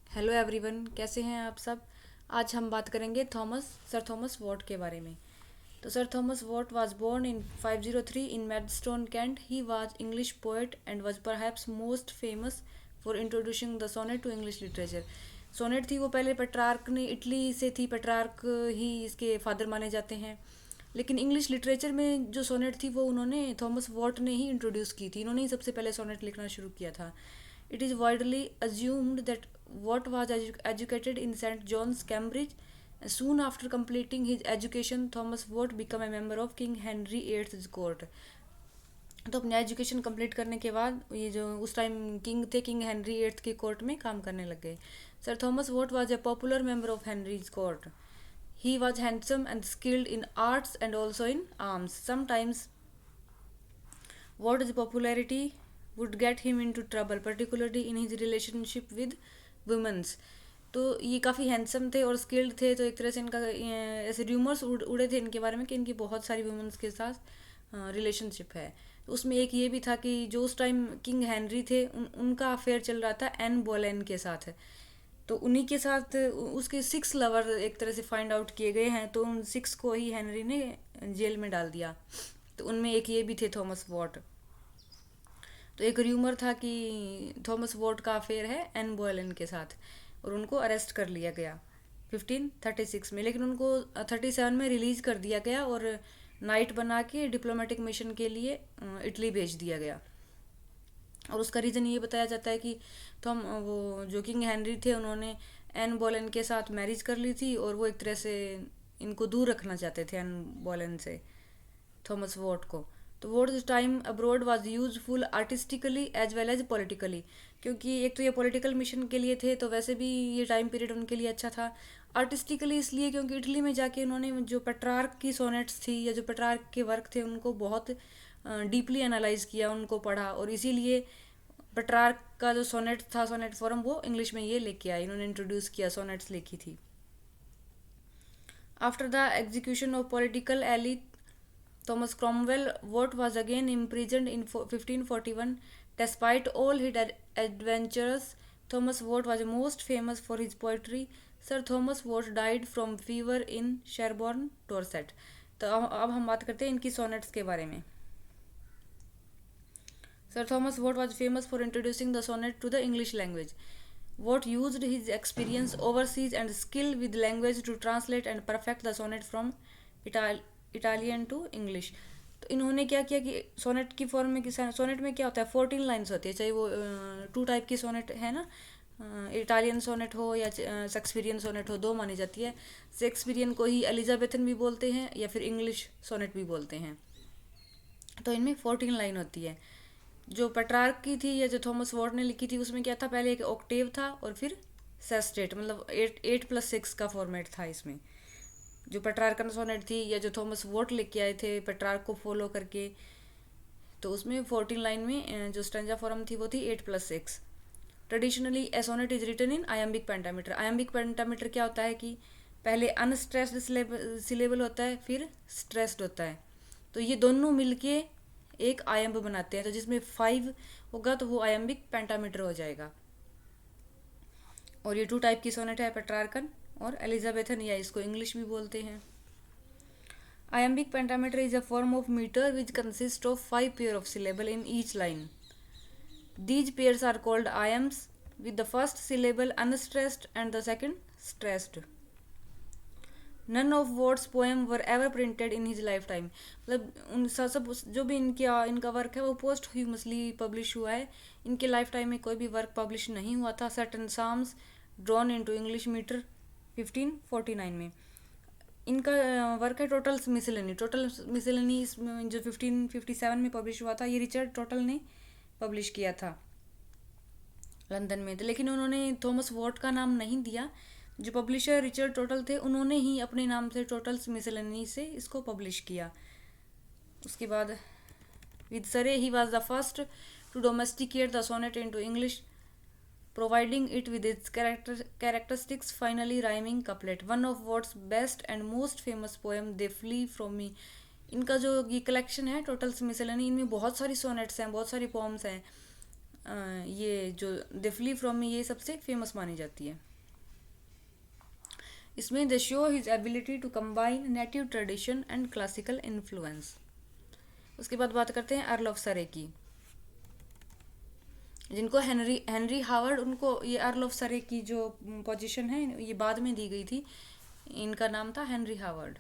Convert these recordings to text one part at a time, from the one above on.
Hello everyone, कैसे हैं आप सब। आज हम बात करेंगे सर थॉमस वॉट के बारे में। तो sir Thomas Wyatt was born in 503 in Maidstone Kent. He was English poet and was perhaps most famous for introducing the sonnet to English literature. Sonnet थी वो पहले पेट्रार्क ने इटली से थी, पेट्रार्क ही इसके फादर माने जाते हैं। लेकिन इंग्लिश लिटरेचर में जो सोनेट थी वो उन्होंने थॉमस वॉट ने ही इंट्रोड्यूस की थी। इन्होंने ही सबसे पहले सोनेट लिखना शुरू किया था। It is widely assumed that Watt was educated in St. John's, Cambridge. Soon after completing his education, Thomas Watt became a member of King Henry VIII's court. तो अपने एजुकेशन कंप्लीट करने के बाद ये जो उस टाइम किंग थे, king Henry eighth की कोर्ट में काम करने लग गए। Sir Thomas Wyatt was a popular member of Henry's court. He was handsome and skilled in arts and also in arms. Sometimes Ward's popularity would get him into trouble, particularly in his relationship with women's. तो ये काफ़ी handsome थे और skilled थे, तो एक तरह से इनका ऐसे र्यूमर्स उड़े थे इनके बारे में कि इनकी बहुत सारी वुमेंस के साथ रिलेशनशिप है। तो उसमें एक ये भी था कि जो उस टाइम किंग हेनरी थे उनका अफेयर चल रहा था एन बोलेन के साथ। तो उन्हीं के साथ उसके 6 लवर एक तरह से फाइंड आउट किए गए हैं, तो उन 6 को ही हेनरी ने जेल में डाल दिया। तो उनमें एक ये भी थे थॉमस वॉट। तो एक र्यूमर था कि थॉमस वॉट का अफेयर है एन बोयलन के साथ, और उनको अरेस्ट कर लिया गया 1536 में। लेकिन उनको 37 में रिलीज कर दिया गया और नाइट बना के डिप्लोमेटिक मिशन के लिए इटली भेज दिया गया। और उसका रीज़न ये बताया जाता है कि वो जो किंग हेनरी थे उन्होंने एन बोलेन के साथ मैरिज कर ली थी, और वो एक तरह से इनको दूर रखना चाहते थे एन बोलेन से, थॉमस वॉट को। तो Watt's time abroad was useful artistically as well as politically, क्योंकि एक तो ये पॉलिटिकल मिशन के लिए थे, तो वैसे भी ये टाइम पीरियड उनके लिए अच्छा था। आर्टिस्टिकली इसलिए क्योंकि इटली में जाके उन्होंने जो पेट्रार्क की सोनेट्स थी या जो पेट्रार्क के वर्क थे उनको बहुत डीपली एनालाइज किया, उनको पढ़ा, और इसीलिए पेट्रार्क का जो सोनेट था, सोनेट फॉर्म, वो इंग्लिश में ये लेके आए, इन्होंने इंट्रोड्यूस किया, सोनेट्स लिखी थी। After the execution of political ally Thomas Cromwell, Watt was again imprisoned in 1541. Despite all his adventures, Thomas Watt was most famous for his poetry. Sir Thomas Watt died from fever in Sherborne, Dorset. तो अब हम बात करते हैं इनकी sonnets के बारे में। Sir Thomas Watt was famous for introducing the sonnet to the English language. Watt used his experience overseas and skill with language to translate and perfect the sonnet from Italian to English. तो इन्होंने क्या किया कि sonnet की form में, sonnet में क्या होता है, 14 लाइन्स होती है, चाहे वो 2 टाइप की सोनेट है ना, इटालियन सोनेट हो या शेक्सपियरियन सोनेट हो, 2 मानी जाती है। शेक्सपियरियन को ही एलिजाबेथन भी बोलते हैं या फिर इंग्लिश सोनेट भी बोलते हैं। तो इनमें 14 लाइन होती है। जो पेट्रार्क की थी या जो थॉमस वॉट ने लिखी थी उसमें क्या था, पहले एक ऑक्टेव था और फिर सेस्टेट, मतलब 8+6 का फॉर्मेट था इसमें। जो पेट्रार्कन सोनेट थी या जो थॉमस वॉट लेके आए थे पेट्रार्क को फॉलो करके, तो उसमें 14 लाइन में जो स्टेंजा फॉर्म थी वो थी 8+6। Traditionally a sonnet is written in iambic pentameter. Iambic pentameter क्या होता है कि पहले अनस्ट्रेस्ड सिलेबल होता है, फिर स्ट्रेस्ड होता है, तो ये दोनों मिलके एक आयम्ब बनाते हैं। तो जिसमें 5 होगा तो वो आयम्बिक पेंटामीटर हो जाएगा। और ये 2 टाइप की सोनेट है, पेट्रार्कन और एलिजाबेथन, या इसको इंग्लिश भी बोलते हैं। Iambic pentameter is a form of meter which consists of 5 pair of syllable in each line. These pairs are called iambs, with the first syllable unstressed and the second stressed. None of Watt's poem were ever printed in his lifetime. मतलब उन सब जो भी इनका work है वो post ह्यूमसली publish हुआ है। इनके लाइफ टाइम में कोई भी वर्क पब्लिश नहीं हुआ था। Certain psalms drawn into English metre 1549 में। इनका वर्क है टोटल मिसलेनी इसमें जो 1557 में पब्लिश हुआ था, ये रिचर्ड टोटल ने पब्लिश किया था लंदन में। तो लेकिन उन्होंने थॉमस वॉट का नाम नहीं दिया। जो पब्लिशर रिचर्ड टोटल थे उन्होंने ही अपने नाम से टोटल्स मिसलेनी से इसको पब्लिश किया। उसके बाद विद सरे ही was the first to domesticate the sonnet into English, providing it with its characteristics finally rhyming couplet. One of Watt's best and most famous poem, They Flee From Me. इनका जो ये collection है totals मिसलेनी, इनमें बहुत सारी sonnets हैं, बहुत सारी पोम्स हैं। ये जो दे फ्ली फ्रॉम मी ये सबसे फेमस मानी जाती है। इसमें they show his ability to combine native tradition and classical influence. उसके बाद बात करते हैं अर्ल ऑफ सरे की, जिनको हेनरी हावर्ड, उनको ये अर्ल ऑफ सरे की जो पोजीशन है ये बाद में दी गई थी। इनका नाम था Henry Howard.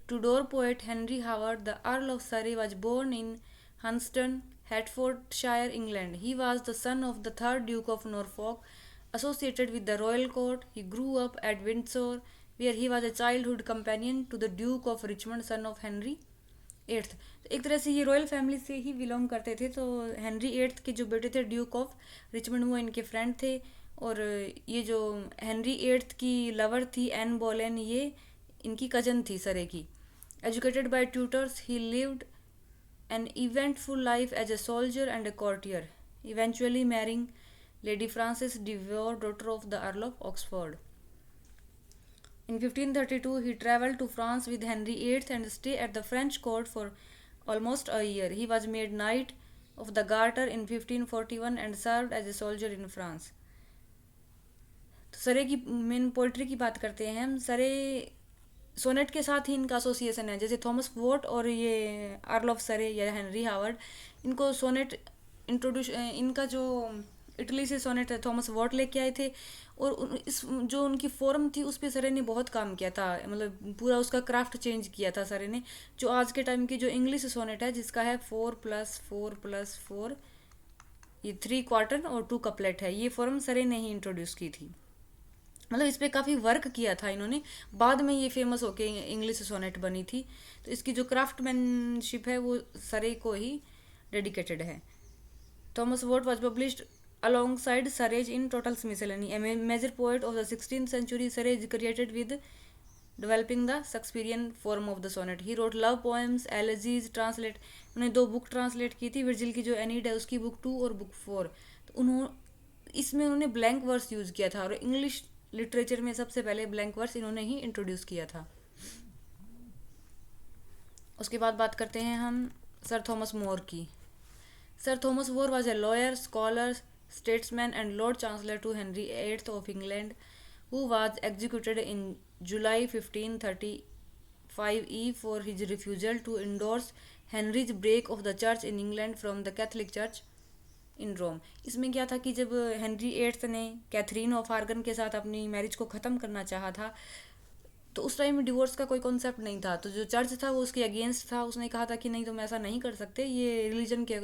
Tudor poet Henry Howard, the Earl of Surrey, was born in Hunston, Hertfordshire, England. He was the son of the third Duke of Norfolk, associated with the royal court. He grew up at Windsor, where he was a childhood companion to the Duke of Richmond, son of Henry eighth. एक तरह से ये royal family से ही belong करते थे। तो Henry eighth के जो बेटे थे ड्यूक ऑफ रिचमंड, वो इनके फ्रेंड थे। और ये जो हेनरी एट्थ की लवर थी एन बोलेन, ये इनकी कजन थी सरे की। Educated by tutors, he lived an eventful life as a soldier and a courtier, eventually marrying Lady Frances de Vere, daughter of the Earl of Oxford. In 1532, he travelled to France with Henry VIII and stayed at the French court for almost a year. He was made Knight of the Garter in 1541 and served as a soldier in France. तो सरे की main poetry की बात करते हैं हम। सरे sonnet के साथ ही इनका एसोसिएशन है, जैसे थॉमस वोट और ये अर्ल ऑफ सरे या हेनरी हावर्ड, इनको सोनेट इंट्रोड्यूस, इनका जो इटली से सोनेट है थॉमस वोट लेके आए थे। और इस जो उनकी फॉर्म थी उस पर सरे ने बहुत काम किया था, मतलब पूरा उसका क्राफ्ट चेंज किया था सरे ने। जो आज के टाइम की जो इंग्लिश सोनेट है जिसका है 4+4+4, ये 3 क्वार्टर और 2 कपलेट है, ये फॉर्म सरे ने ही इंट्रोड्यूस की थी। मतलब इस पर काफ़ी वर्क किया था इन्होंने, बाद में ये फेमस होके इंग्लिश सोनेट बनी थी। तो इसकी जो क्राफ्टमैनशिप है वो सरे को ही डेडिकेटेड है। Thomas vote was published alongside Surrey in Total's Miscellany, a major poet of the 16th century. Surrey is credited with developing the Shakespearean form of the sonnet. He wrote love poems, elegies, translate, उन्होंने 2 book translate की थी, Virgil की जो एनीड है उसकी book 2 और book 4। तो इसमें उन्होंने ब्लैंक वर्स यूज़ किया था और इंग्लिश लिटरेचर में सबसे पहले ब्लैंक वर्स इन्होंने ही इंट्रोड्यूस किया था। उसके बाद बात करते हैं हम सर थॉमस मोर की। Sir Thomas more was a lawyer, scholar, statesman and Lord Chancellor to Henry VIII of England, who was executed in July 1535 for his refusal to endorse Henry's break of the Church in England from the Catholic Church in Rome. इसमें क्या था कि जब Henry VIII ने Catherine of argon के साथ अपनी marriage को ख़त्म करना चाहा था, तो उस टाइम में डिवोर्स का कोई कॉन्सेप्ट नहीं था। तो जो चर्च था वो उसके अगेंस्ट था, उसने कहा था कि नहीं तुम ऐसा नहीं कर सकते, ये रिलीजन के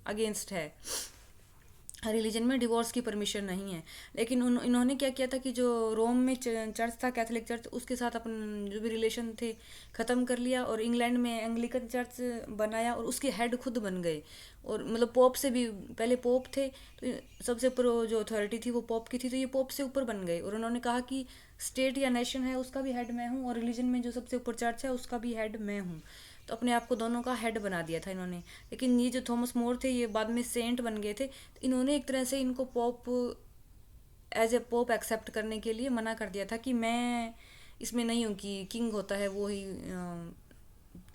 अगेंस्ट है, रिलीजन में डिवोर्स की परमिशन नहीं है। लेकिन इन्होंने क्या किया था कि जो रोम में चर्च था, कैथोलिक चर्च, उसके साथ अपन जो भी रिलेशन थे ख़त्म कर लिया और इंग्लैंड में एंग्लिकन चर्च बनाया और उसके हेड खुद बन गए। और मतलब पोप से भी पहले पोप थे, तो सबसे ऊपर जो अथॉरिटी थी वो पोप की थी, तो ये पोप से ऊपर बन गए। और उन्होंने कहा कि स्टेट या नेशन है उसका भी हेड मैं हूँ और रिलीजन में जो सबसे ऊपर चर्च है उसका भी हेड मैं हूँ। तो अपने आप को दोनों का हेड बना दिया था इन्होंने। लेकिन ये जो थॉमस मोर थे ये बाद में सेंट बन गए थे, तो इन्होंने एक तरह से इनको pope as a pope accept करने के लिए मना कर दिया था कि मैं इसमें नहीं हूँ कि किंग होता है वो ही,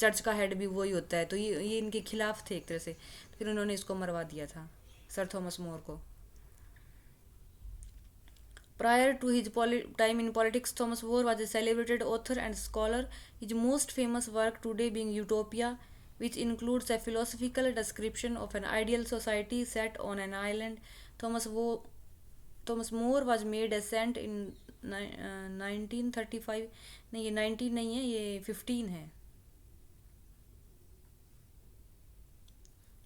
चर्च का हेड भी वही होता है। तो ये इनके खिलाफ थे एक तरह से, तो फिर उन्होंने इसको मरवा दिया था सर थॉमस मोर को। Prior to his time in politics, Thomas More was a celebrated author and scholar, his most famous work today being Utopia, which includes a philosophical description of an ideal society set on an island. Thomas More was made a saint in 1935. नहीं, ये 19 नहीं है, ये 15 है,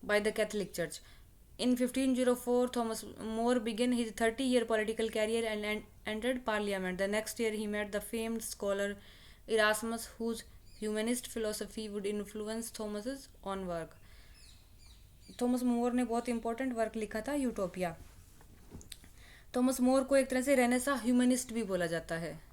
by the Catholic Church. In 1504, Thomas More began his 30-year political career and entered Parliament. The next year, he met the famed scholar Erasmus, whose humanist philosophy would influence Thomas's own work. Thomas More ने बहुत important work लिखा था utopia. Thomas More को एक तरह से Renaissance humanist भी बोला जाता है।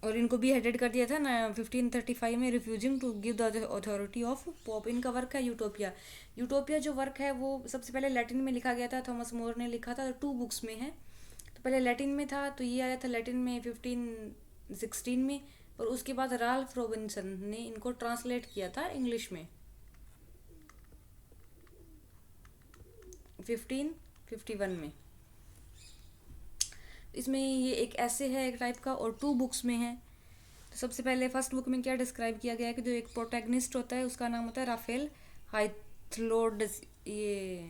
और इनको भी हेडेड कर दिया था ना 1535 में, refusing to give the authority of pope. इनका वर्क है यूटोपिया। यूटोपिया जो वर्क है वो सबसे पहले लैटिन में लिखा गया था, थॉमस मोर ने लिखा था, 2 बुक्स में है। तो पहले लैटिन में था, तो ये आया था लैटिन में 1516 में, और उसके बाद राल्फ रॉबिन्सन ने इनको ट्रांसलेट किया था इंग्लिश में 1551 में। इसमें ये एक ऐसे है एक टाइप का, और 2 बुक्स में है। तो सबसे पहले फर्स्ट बुक में क्या डिस्क्राइब किया गया है कि जो एक प्रोटैगनिस्ट होता है उसका नाम होता है राफेल हाइथलोडस, ये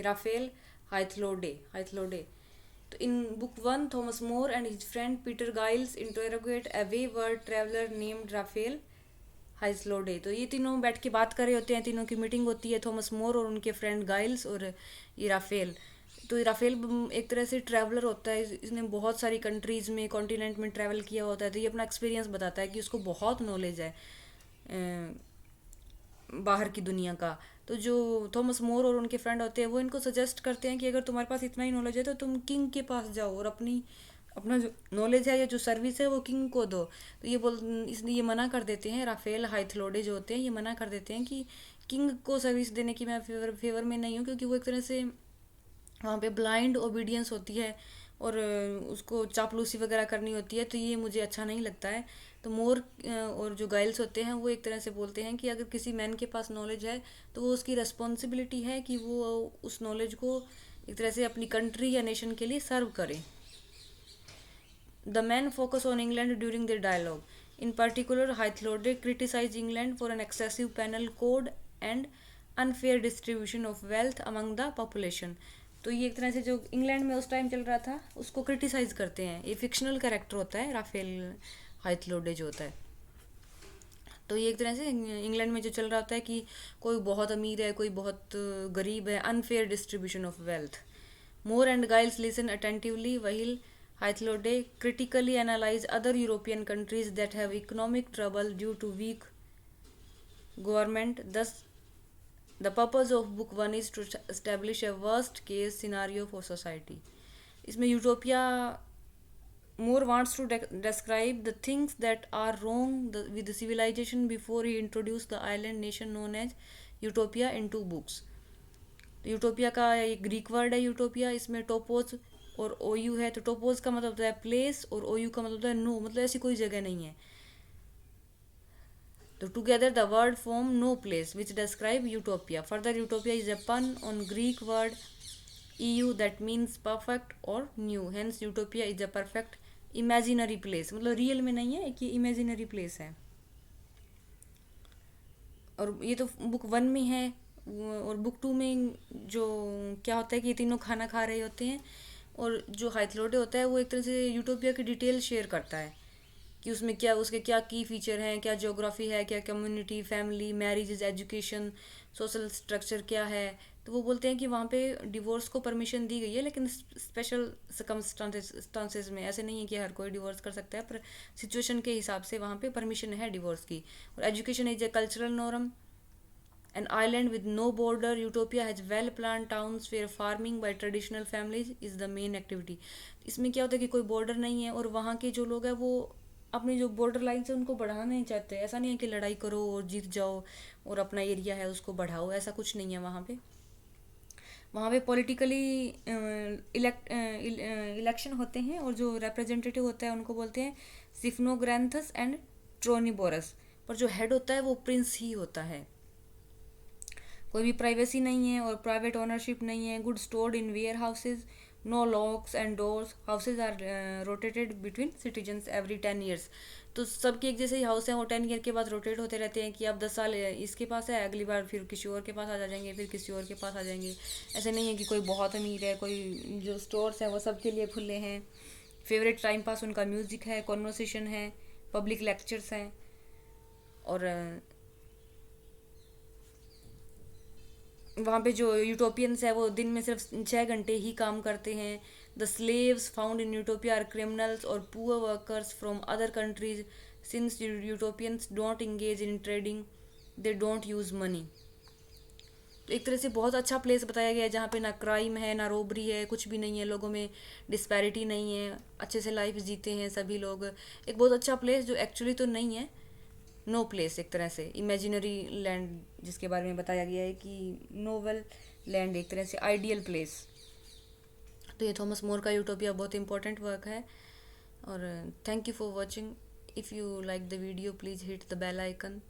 राफेल हाइथलोडे। तो in book 1 Thomas More and his friend Peter Giles interrogate a wayward traveller named Raphael Hythloday. तो ये तीनों बैठ के बात कर रहे होते हैं, तीनों की मीटिंग होती है, थॉमस मोर और उनके फ्रेंड गाइल्स और ये राफेल। तो ये राफेल एक तरह से ट्रैवलर होता है, इसने बहुत सारी कंट्रीज़ में कॉन्टिनेंट में ट्रैवल किया होता है। तो ये अपना एक्सपीरियंस बताता है कि उसको बहुत नॉलेज है बाहर की दुनिया का। तो जो थॉमस मोर और उनके फ्रेंड होते हैं वो इनको सजेस्ट करते हैं कि अगर तुम्हारे पास इतना ही नॉलेज है तो तुम किंग के पास जाओ और अपना जो नॉलेज है या जो सर्विस है वो किंग को दो। तो इसलिए ये मना कर देते हैं, राफेल हाइथलोडे जो होते हैं ये मना कर देते हैं कि किंग को सर्विस देने की मैं फेवर में नहीं हूँ, क्योंकि वो एक तरह से वहाँ पे ब्लाइंड ओबीडियंस होती है और उसको चापलूसी वगैरह करनी होती है, तो ये मुझे अच्छा नहीं लगता है। तो मोर और जो गाइल्स होते हैं वो एक तरह से बोलते हैं कि अगर किसी मैन के पास नॉलेज है तो वो उसकी रिस्पॉन्सिबिलिटी है कि वो उस नॉलेज को एक तरह से अपनी कंट्री या नेशन के लिए सर्व करे। The men focus on England during their dialogue. In particular, Hythlode criticized England for an excessive penal code and unfair distribution of wealth among the population. तो ये एक तरह से जो इंग्लैंड में उस टाइम चल रहा था उसको क्रिटिसाइज करते हैं। ये फिक्शनल कैरेक्टर होता है राफेल हाइथलोडे जो होता है। तो ये एक तरह से इंग्लैंड में जो चल रहा होता है कि कोई बहुत अमीर है, कोई बहुत गरीब है, unfair distribution of wealth. More and Giles listen attentively wheel Hythlode critically analyze other European countries that have economic trouble due to weak government. Thus, the purpose of Book 1 is to establish a worst case scenario for society. इसमें utopia Moore wants to describe the things that are wrong with the civilization before he introduced the island nation known as Utopia in 2 books. Utopia का एक Greek word है utopia, इसमें टोपोज और ओयू है। तो टोपोज का मतलब होता है प्लेस और ओयू का मतलब होता है नो, मतलब ऐसी कोई जगह नहीं है। तो together the word form no place which describe utopia. Further utopia is a pun on Greek word eu that means perfect और new, hence utopia is a perfect imaginary place, मतलब रियल में नहीं है, एक ये इमेजिनरी प्लेस है। और ये तो बुक 1 में है। और बुक 2 में जो क्या होता है कि ये तीनों खाना खा रहे होते हैं और जो हाइथलोडे होता है वो एक तरह से यूटोपिया की डिटेल शेयर करता है कि उसमें क्या उसके क्या की फीचर हैं, क्या ज्योग्राफी है, क्या community, family, marriages, education, social structure क्या है। तो वो बोलते हैं कि वहाँ पे डिवोर्स को परमिशन दी गई है, लेकिन स्पेशल सर्कमस्टांसेस में, ऐसे नहीं है कि हर कोई डिवोर्स कर सकता है, पर सिचुएशन के हिसाब से वहाँ पे परमिशन है डिवोर्स की। और education is a cultural norm. An island with no border, Utopia has well-planned towns where farming by traditional families is the main activity. इसमें क्या होता है कि कोई बॉर्डर नहीं है और वहाँ के जो लोग हैं वो अपनी जो बॉर्डर लाइन से उनको बढ़ाना नहीं चाहते। ऐसा नहीं है कि लड़ाई करो और जीत जाओ और अपना एरिया है उसको बढ़ाओ, ऐसा कुछ नहीं है वहाँ पे। वहाँ पे पॉलिटिकली इलेक्शन होते हैं और जो रिप्रेजेंटेटिव होता है उनको बोलते हैं सिफ्नोग्रैंथस एंड ट्रोनिबोरस, पर जो हेड होता है वो प्रिंस ही होता है। कोई भी प्राइवेसी नहीं है और प्राइवेट ओनरशिप नहीं है। Good stored in warehouses, no locks and doors, houses are rotated between citizens every 10 years. तो सबके एक जैसे ही हाउस हैं, वो 10 ईयर के बाद रोटेट होते रहते हैं कि अब 10 साल इसके पास है, अगली बार फिर किसी और के पास आ जाएंगे, फिर किसी और के पास आ जाएंगे। ऐसे नहीं है कि कोई बहुत अमीर है, कोई जो स्टोर्स हैं वो सबके लिए खुले हैं। फेवरेट टाइम पास उनका म्यूज़िक है, कॉन्वर्सेशन है, पब्लिक लेक्चर्स हैं। और वहाँ पे जो यूटोपियंस है वो दिन में सिर्फ 6 घंटे ही काम करते हैं। The slaves found in utopia are criminals और poor workers from other countries. Since utopians don't engage in trading, they don't use money. तो एक तरह से बहुत अच्छा प्लेस बताया गया है जहाँ पे ना क्राइम है, ना रोबरी है, कुछ भी नहीं है, लोगों में डिस्पैरिटी नहीं है, अच्छे से लाइफ जीते हैं सभी लोग। एक बहुत अच्छा प्लेस जो एक्चुअली तो नहीं है, नो प्लेस, एक तरह से इमेजिनरी लैंड जिसके बारे में बताया गया है कि नोवेल लैंड, एक तरह से आइडियल प्लेस। तो ये थॉमस मोर का यूटोपिया बहुत इंपॉर्टेंट वर्क है। और thank you for watching. If you like the video please hit the bell icon.